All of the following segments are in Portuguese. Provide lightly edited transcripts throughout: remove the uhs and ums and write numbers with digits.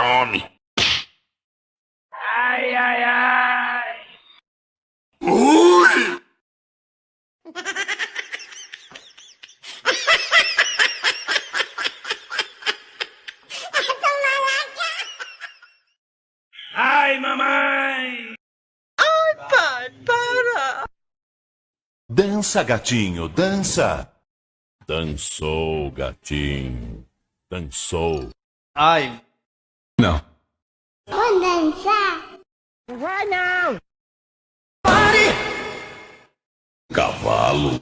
Tome. Ai, ai, ai. Ui! Ai, mamãe. Pai, para! Dança, gatinho, dança. Dançou, gatinho. Dançou. Ai. Não. Vou dançar. Não vai não! Cavalo.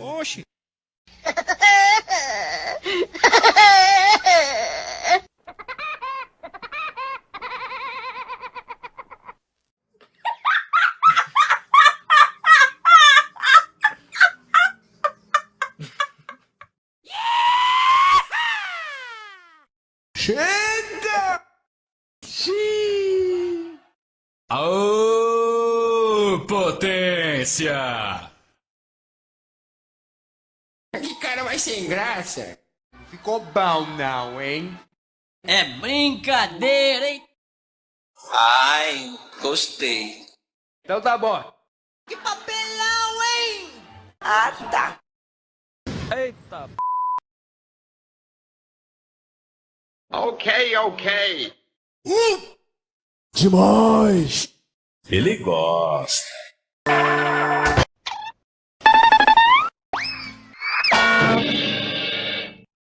Oxi. Chega! Xiii. Aô, potência! Que cara mais sem graça. Ficou bom não, hein? É brincadeira, hein? Ai, gostei. Então tá bom. Que papelão, hein? Ah, tá. Eita. Ok, ok. Demais! Ele gosta.